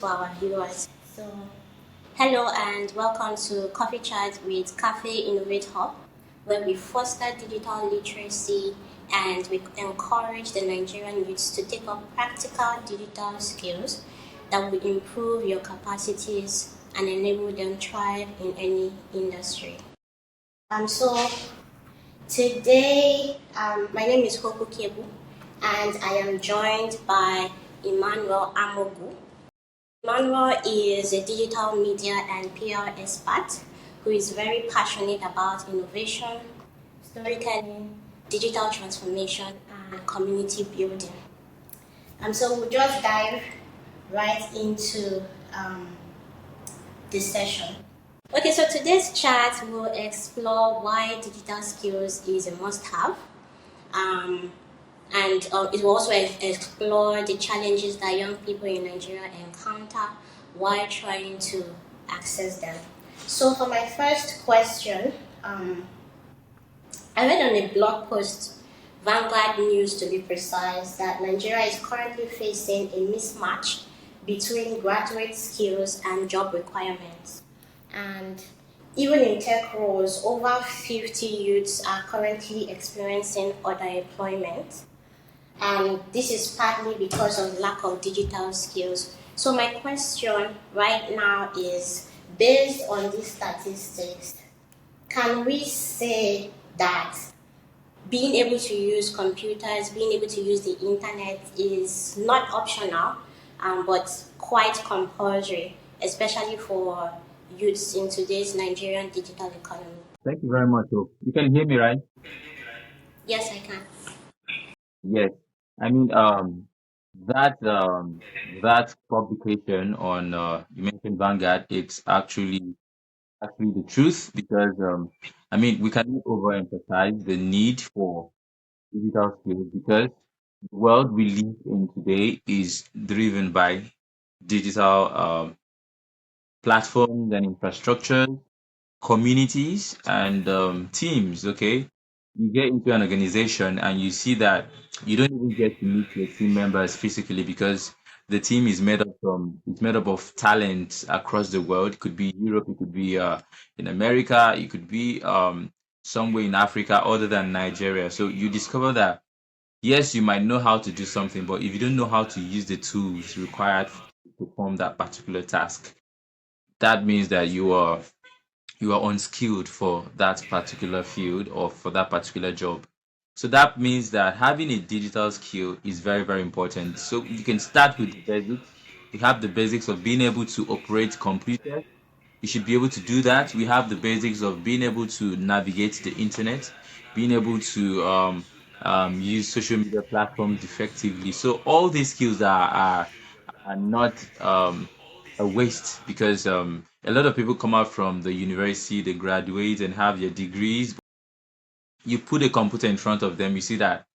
for our viewers. So, hello and welcome to Coffee Chat with Cafe Innovate Hub, where we foster digital literacy and we encourage the Nigerian youths to take up practical digital skills that will improve your capacities and enable them thrive in any industry. So today, my name is Hoku Kebu, and I am joined by Emmanuel Amogu. Emmanuel is a digital media and PR expert who is very passionate about innovation, storytelling, digital transformation, and community building. So we'll just dive right into this session. Okay, so today's chat will explore why digital skills is a must-have, um, and it will also explore the challenges that young people in Nigeria encounter while trying to access them. So, for my first question, I read on a blog post, Vanguard News to be precise, that Nigeria is currently facing a mismatch between graduate skills and job requirements. And even in tech roles, over 50 youths are currently experiencing underemployment. And this is partly because of lack of digital skills. So my question right now is, based on these statistics, can we say that being able to use computers, being able to use the internet is not optional, but quite compulsory, especially for youths in today's Nigerian digital economy? Thank you very much. You can hear me, right? Yes, I can. Yes. I mean, that publication on you mentioned Vanguard, it's actually the truth because I mean we cannot overemphasize the need for digital skills because the world we live in today is driven by digital platforms and infrastructure, communities and teams. Okay, you get into an organization and you see that you don't even get to meet your team members physically because the team is made up of talent across the world. It could be Europe, it could be in America, it could be somewhere in Africa other than Nigeria. So you discover that yes, you might know how to do something, but if you don't know how to use the tools required to perform that particular task, that means that you are unskilled for that particular field or for that particular job. So that means that having a digital skill is very, very important. So you can start with the basics. We have the basics of being able to operate computers. You should be able to do that. We have the basics of being able to navigate the internet, being able to use social media platforms effectively. So all these skills are not a waste because a lot of people come out from the university, they graduate and have their degrees. You put a computer in front of them, you see that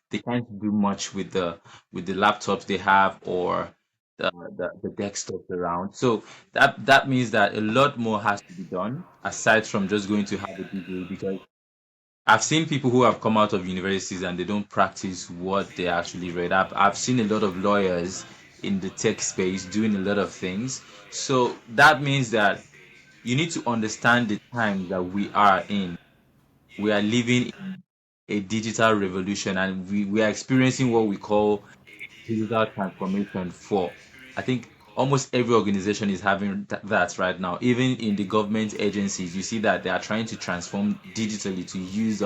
they can't do much with the laptops they have or the desktops around. So that means that a lot more has to be done aside from just going to have a degree because I've seen people who have come out of universities and they don't practice what they actually read. I've seen a lot of lawyers in the tech space doing a lot of things. So that means that you need to understand the times that we are in. We are living in a digital revolution and we are experiencing what we call digital transformation for. I think almost every organization is having that right now. Even in the government agencies, you see that they are trying to transform digitally to use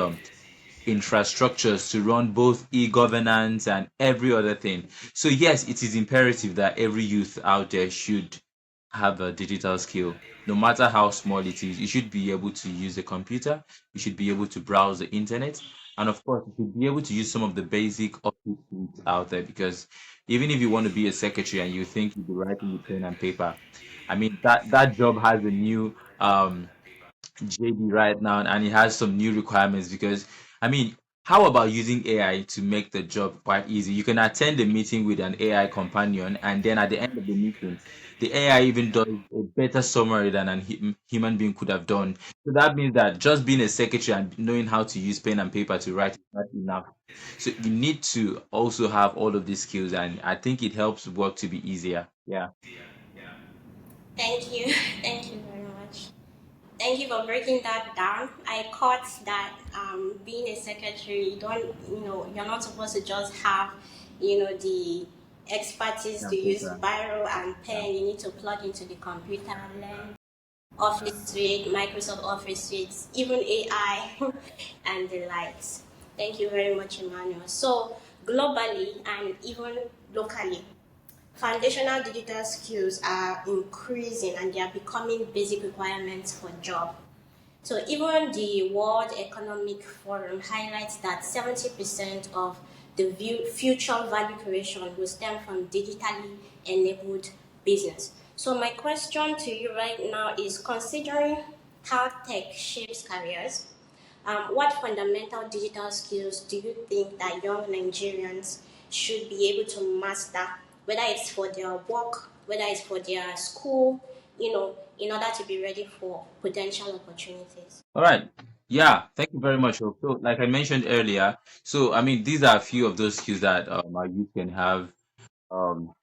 infrastructures to run both e-governance and every other thing. So yes, it is imperative that every youth out there should have a digital skill. No matter how small it is, you should be able to use a computer, you should be able to browse the internet, and of course, you should be able to use some of the basic office tools out there because even if you want to be a secretary and you think you'll be writing with pen and paper, I mean that job has a new JD right now, and it has some new requirements because, I mean, how about using AI to make the job quite easy? You can attend a meeting with an AI companion, and then at the end of the meeting, the AI even does a better summary than an human being could have done. So that means that just being a secretary and knowing how to use pen and paper to write is not enough. So you need to also have all of these skills, and I think it helps work to be easier. Yeah. Thank you. Thank you very much. Thank you for breaking that down. I caught that being a secretary, you don't, you're not supposed to just have, the expertise to use Computer. biro and Yeah. pen. You need to plug into the computer, learn Office Suite, Microsoft Office Suites, even AI, and the likes. Thank you very much, Emmanuel. So, globally and even locally, foundational digital skills are increasing and they are becoming basic requirements for job. So even the World Economic Forum highlights that 70% of the future value creation will stem from digitally enabled business. So my question to you right now is, considering how tech shapes careers, what fundamental digital skills do you think that young Nigerians should be able to master, whether it's for their work, whether it's for their school, in order to be ready for potential opportunities? All right. Yeah, thank you very much. So, like I mentioned earlier, so I mean, these are a few of those skills that our youth can have. Um,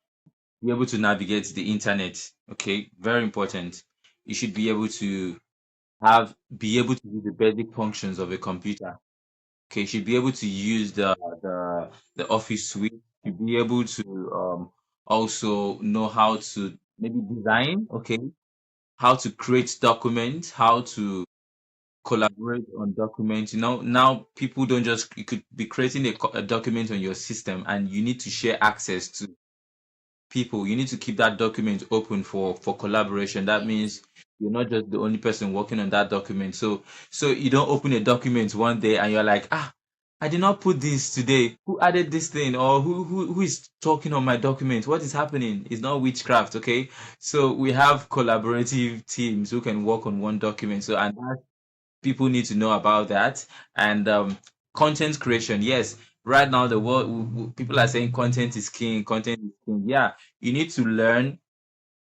be able to navigate the internet. Okay, very important. You should be able to be able to do the basic functions of a computer. Okay, you should be able to use the Office suite. You should be able to also know how to maybe design. Okay, how to create documents, how to collaborate on documents. Now people don't just, you could be creating a document on your system and you need to share access to people. You need to keep that document open for collaboration. That Yes. means you're not just the only person working on that document. So you don't open a document one day and you're like, I did not put this today. Who added this thing? Or who is talking on my document? What is happening? It's not witchcraft, okay? So we have collaborative teams who can work on one document. So, and people need to know about that. And content creation, yes, right now the world, people are saying content is king, content is king. Yeah, you need to learn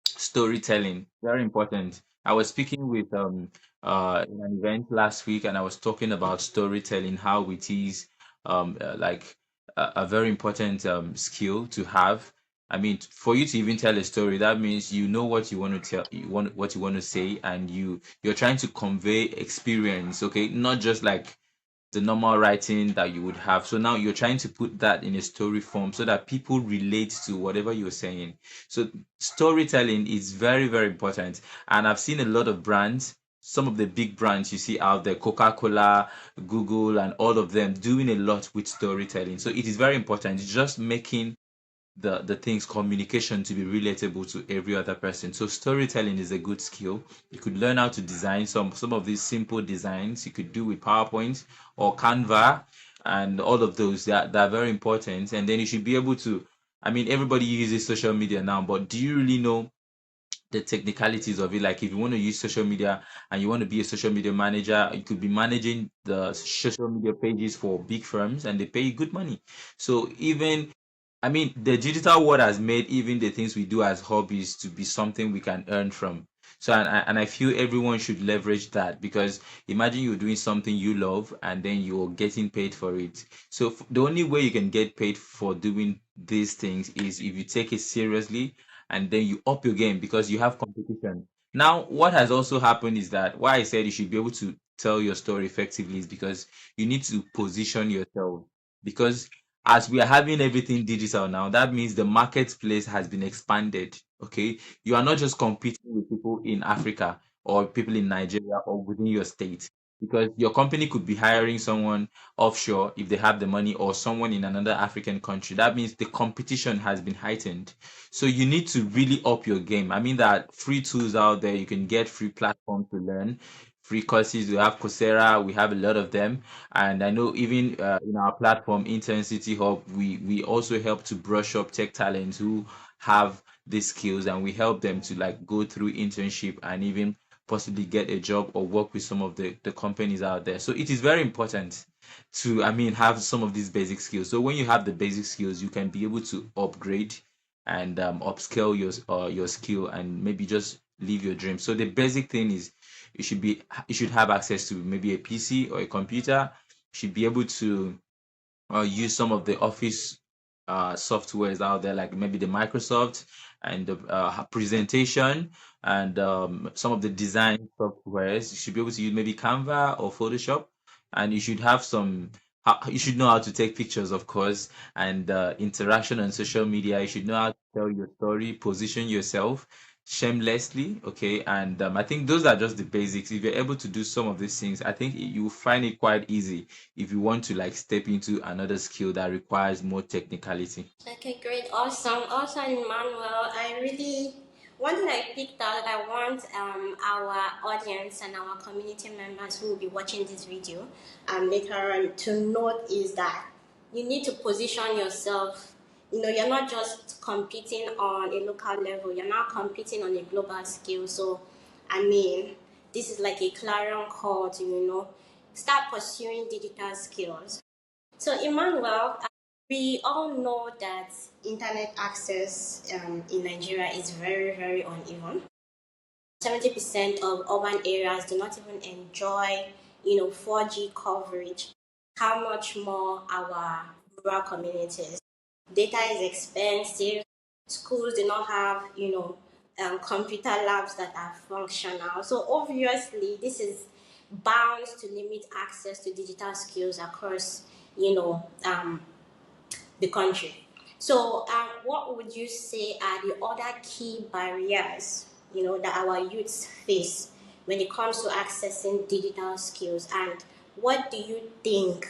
storytelling, very important. I was speaking with in an event last week and I was talking about storytelling, how it is like a very important skill to have. I mean, for you to even tell a story, that means you know what you want to tell, you want what you want to say, and you're trying to convey experience, okay? Not just like the normal writing that you would have. So now you're trying to put that in a story form so that people relate to whatever you're saying. So storytelling is very, very important. And I've seen a lot of brands, some of the big brands you see out there, Coca-Cola, Google, and all of them doing a lot with storytelling. So it is very important. It's just making the things communication to be relatable to every other person. So storytelling is a good skill. You could learn how to design some of these simple designs you could do with PowerPoint or Canva, and all of those that are very important. And then you should be able to, I mean, everybody uses social media now, but do you really know the technicalities of it? Like if you want to use social media and you want to be a social media manager, you could be managing the social media pages for big firms and they pay you good money. So even, I mean, the digital world has made even the things we do as hobbies to be something we can earn from. So, and I feel everyone should leverage that, because imagine you're doing something you love and then you're getting paid for it. So, the only way you can get paid for doing these things is if you take it seriously and then you up your game because you have competition. Now, what has also happened is that why I said you should be able to tell your story effectively is because you need to position yourself. Because as we are having everything digital now, that means the marketplace has been expanded. Okay, you are not just competing with people in Africa or people in Nigeria or within your state, because your company could be hiring someone offshore if they have the money, or someone in another African country. That means the competition has been heightened. So you need to really up your game. I mean, that free tools out there, you can get free platforms to learn, free courses. We have Coursera, we have a lot of them. And I know even in our platform, Intensity Hub, we also help to brush up tech talents who have these skills, and we help them to like go through internship and even possibly get a job or work with some of the companies out there. So it is very important to, I mean, have some of these basic skills. So when you have the basic skills, you can be able to upgrade and upscale your skill and maybe just live your dream. So the basic thing is you should have access to maybe a PC or a computer. You should be able to use some of the office softwares out there, like maybe the Microsoft and the presentation and some of the design softwares. You should be able to use maybe Canva or Photoshop, and you should have some. You should know how to take pictures, of course, and interaction on social media. You should know how to tell your story, position yourself shamelessly, okay. And I think those are just the basics. If you're able to do some of these things, I think you will find it quite easy if you want to like step into another skill that requires more technicality. Okay, great, awesome. Also, Emmanuel, I really one thing I picked out. I want our audience and our community members who will be watching this video later on to note is that you need to position yourself. You know, you're not just competing on a local level. You're now competing on a global scale. So, I mean, this is like a clarion call to start pursuing digital skills. So, Emmanuel, we all know that internet access in Nigeria is very, very uneven. 70% of urban areas do not even enjoy, 4G coverage. How much more our rural communities? Data is expensive. Schools do not have, computer labs that are functional. So obviously, this is bound to limit access to digital skills across, you know, um, the country. So, what would you say are the other key barriers, that our youths face when it comes to accessing digital skills, and what do you think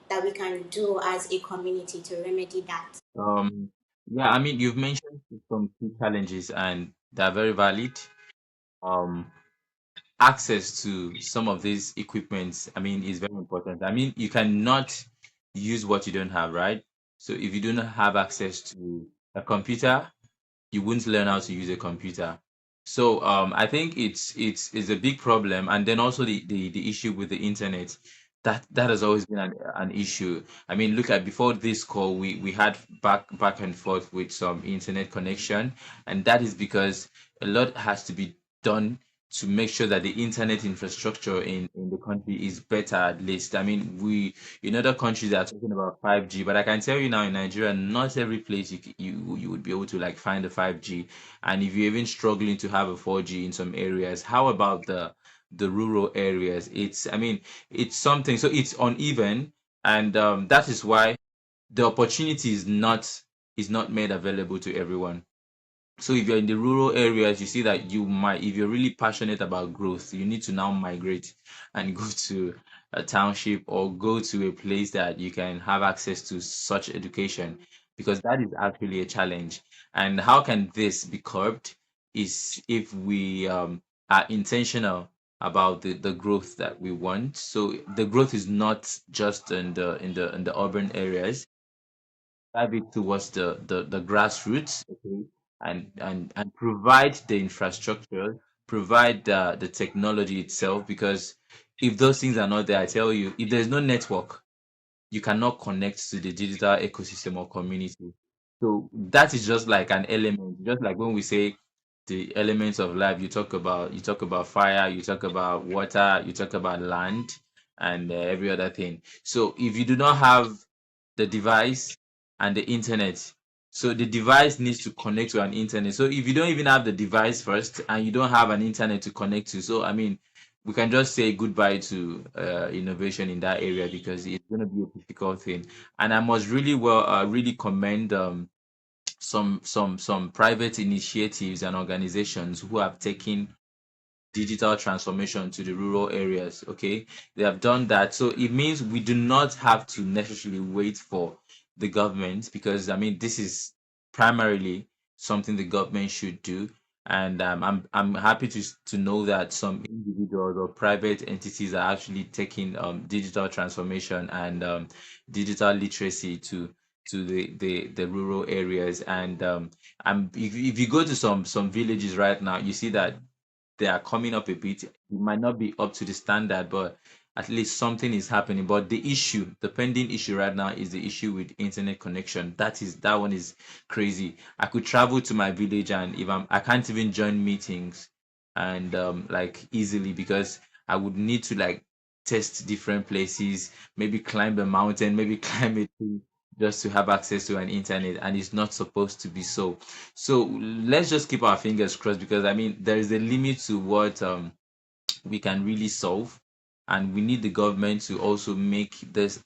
that we can do as a community to remedy that? Um, yeah, I mean, you've mentioned some key challenges and they're very valid. Um, Access to some of these equipments, I mean, is very important. I mean, you cannot use what you don't have, right? So if you don't have access to a computer, you wouldn't learn how to use a computer. So I think it's a big problem, and then also the issue with the internet that has always been an issue. I mean, look at before this call, we had back and forth with some internet connection, and that is because a lot has to be done to make sure that the internet infrastructure in the country is better at least. I mean, we in other countries they are talking about 5G, but I can tell you now in Nigeria, not every place you would be able to like find a 5G. And if you're even struggling to have a 4G in some areas, how about the rural areas? It's I mean, it's something. So it's uneven, and that is why the opportunity is not made available to everyone. So if you're in the rural areas, you see that you might, if you're really passionate about growth, you need to now migrate and go to a township or go to a place that you can have access to such education, because that is actually a challenge. And how can this be curbed is if we are intentional about the growth that we want. So the growth is not just in the urban areas, drive it towards the grassroots, okay, and provide the infrastructure, provide the technology itself, because if those things are not there, I tell you, if there's no network, you cannot connect to the digital ecosystem or community. So that is just like an element, just like when we say the elements of life, you talk about fire, you talk about water, you talk about land, and every other thing. So if you do not have the device and the internet, so the device needs to connect to an internet. So if you don't even have the device first and you don't have an internet to connect to, so I mean, we can just say goodbye to innovation in that area, because it's going to be a difficult thing. And I must really commend some private initiatives and organizations who have taken digital transformation to the rural areas. Okay, they have done that, so it means we do not have to necessarily wait for the government, because I mean this is primarily something the government should do. And I'm happy to know that some individuals or private entities are actually taking digital transformation and digital literacy to the rural areas. And if you go to some villages right now, you see that they are coming up a bit. It might not be up to the standard, but at least something is happening. But the pending issue right now is the issue with internet connection. That one is crazy. I could travel to my village, and if I can't even join meetings and like easily, because I would need to like test different places, maybe climb a mountain, maybe climb a tree just to have access to an internet, and it's not supposed to be so. So let's just keep our fingers crossed, because I mean there is a limit to what we can really solve, and we need the government to also make this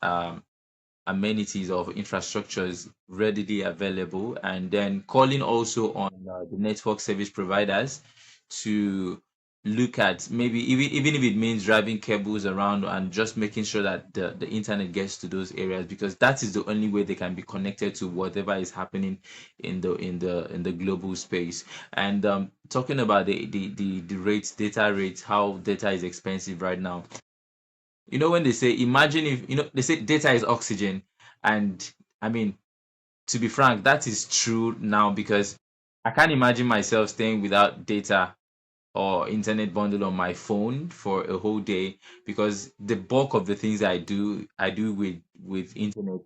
amenities of infrastructures readily available, and then calling also on the network service providers to look at, maybe even if it means driving cables around and just making sure that the internet gets to those areas, because that is the only way they can be connected to whatever is happening in the global space. And talking about the rates, data rates, how data is expensive right now. When they say, imagine if, they say data is oxygen. And I mean, to be frank, that is true now, because I can't imagine myself staying without data or internet bundle on my phone for a whole day, because the bulk of the things I do with internet.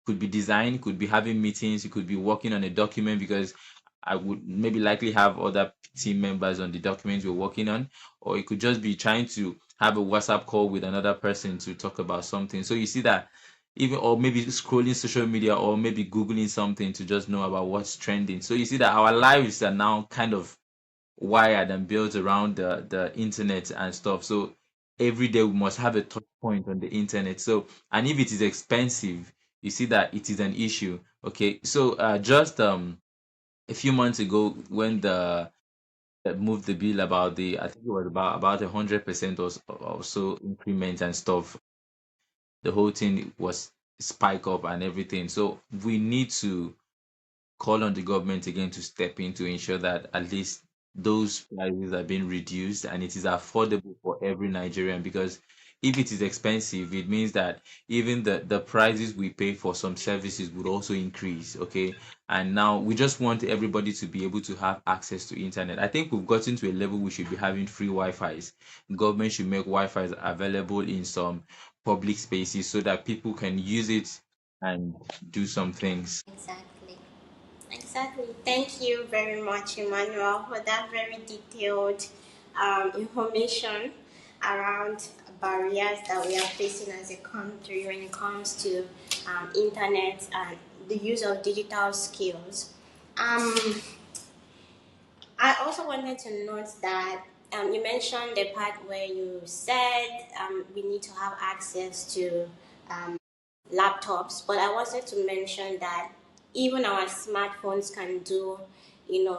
Could be design, could be having meetings, you could be working on a document, because I would maybe likely have other team members on the document we're working on, or it could just be trying to have a WhatsApp call with another person to talk about something. So you see that, even, or maybe scrolling social media, or maybe Googling something to just know about what's trending. So you see that our lives are now kind of wired and built around the internet and stuff. So every day we must have a touch point on the internet. So, and if it is expensive, you see that it is an issue. Okay, so just a few months ago, when the moved the bill about the, I think it was about 100% or so increment and stuff, the whole thing was spike up and everything. So we need to call on the government again to step in to ensure that at least those prices are being reduced and it is affordable for every Nigerian. Because if it is expensive, it means that even the prices we pay for some services would also increase. Okay. And now we just want everybody to be able to have access to internet. I think we've gotten to a level we should be having free Wi-Fi's. Government should make Wi-Fi's available in some public spaces so that people can use it and do some things. Exactly. Exactly. Thank you very much, Emmanuel, for that very detailed information around barriers that we are facing as a country when it comes to internet and the use of digital skills. Um, I also wanted to note that you mentioned the part where you said we need to have access to laptops, but I wanted to mention that even our smartphones can do,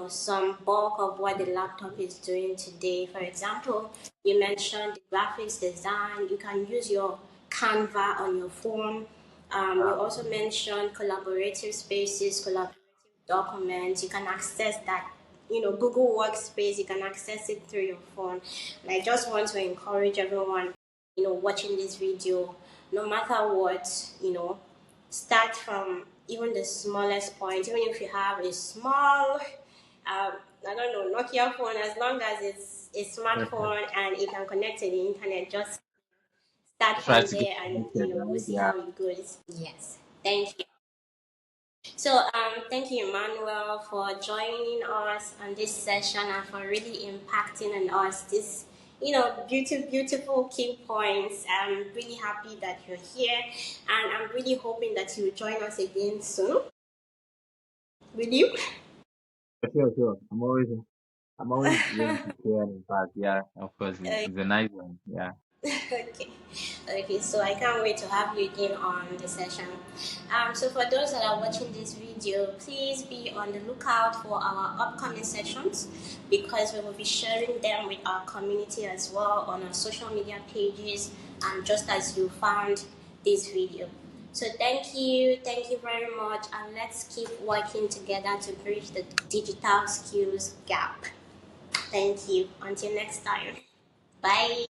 some bulk of what the laptop is doing today. For example, you mentioned the graphics design. You can use your Canva on your phone. You also mentioned collaborative spaces, collaborative documents. You can access that. Google Workspace. You can access it through your phone. And I just want to encourage everyone, watching this video, no matter what, start from even the smallest point. Even if you have a small, I don't know, Nokia phone, as long as it's a smartphone and it can connect to the internet, just start Try from to get there, and connected, we'll right? see Yeah. how it goes. Yes, thank you. So, thank you, Emmanuel, for joining us on this session and for really impacting on us this, beautiful, beautiful key points. I'm really happy that you're here, and I'm really hoping that you'll join us again soon. Will you? Sure, sure. I'm always willing to share. In fact, yeah, of course, it's a nice one. Yeah. Okay. Okay, so I can't wait to have you again on the session. So for those that are watching this video, please be on the lookout for our upcoming sessions, because we will be sharing them with our community as well on our social media pages, just as you found this video. So thank you very much, and let's keep working together to bridge the digital skills gap. Thank you. Until next time. Bye.